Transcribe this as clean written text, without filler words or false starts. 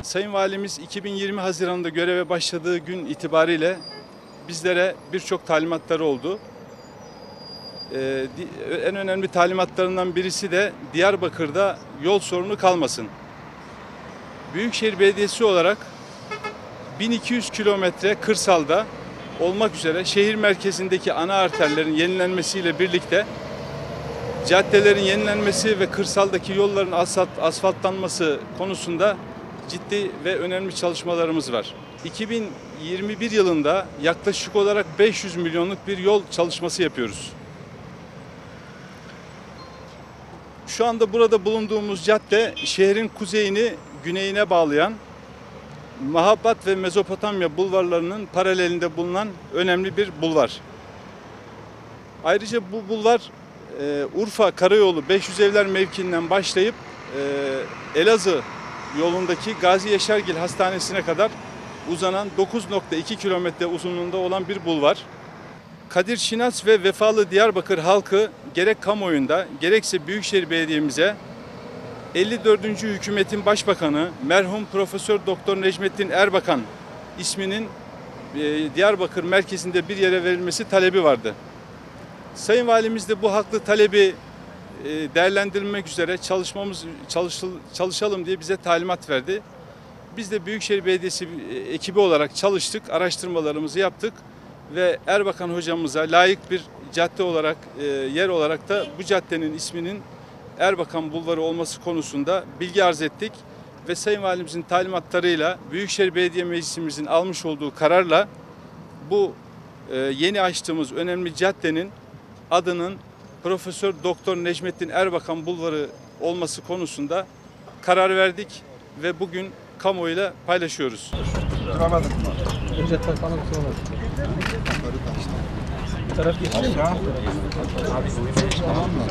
Sayın Valimiz 2020 Haziran'da göreve başladığı gün itibariyle bizlere birçok talimatları oldu. En önemli talimatlarından birisi de Diyarbakır'da yol sorunu kalmasın. Büyükşehir Belediyesi olarak 1200 kilometre kırsalda olmak üzere şehir merkezindeki ana arterlerin yenilenmesiyle birlikte caddelerin yenilenmesi ve kırsaldaki yolların asfaltlanması konusunda ciddi ve önemli çalışmalarımız var. 2021 yılında yaklaşık olarak 500 milyonluk bir yol çalışması yapıyoruz. Şu anda burada bulunduğumuz cadde şehrin kuzeyini güneyine bağlayan Mahabbat ve Mezopotamya bulvarlarının paralelinde bulunan önemli bir bulvar. Ayrıca bu bulvar Urfa Karayolu 500 Evler mevkiinden başlayıp Elazığ yolundaki Gazi Yaşargil Hastanesi'ne kadar uzanan 9,2 kilometre uzunluğunda olan bir bulvar. Kadir Şinas ve vefalı Diyarbakır halkı gerek kamuoyunda gerekse Büyükşehir Belediye'mize 54. Hükümetin Başbakanı merhum Profesör Doktor Necmettin Erbakan isminin Diyarbakır merkezinde bir yere verilmesi talebi vardı. Sayın Valimiz de bu haklı talebi değerlendirmek üzere çalışalım diye bize talimat verdi. Biz de Büyükşehir Belediyesi ekibi olarak çalıştık, araştırmalarımızı yaptık ve Erbakan hocamıza layık bir cadde olarak, yer olarak da bu caddenin isminin Erbakan Bulvarı olması konusunda bilgi arz ettik ve Sayın Valimizin talimatlarıyla Büyükşehir Belediye Meclisimizin almış olduğu kararla bu yeni açtığımız önemli caddenin adının Profesör Doktor Necmettin Erbakan Bulvarı olması konusunda karar verdik ve bugün kamuoyuyla paylaşıyoruz. Önce tarafına sonra. Bir taraf geçti. Tamam mı?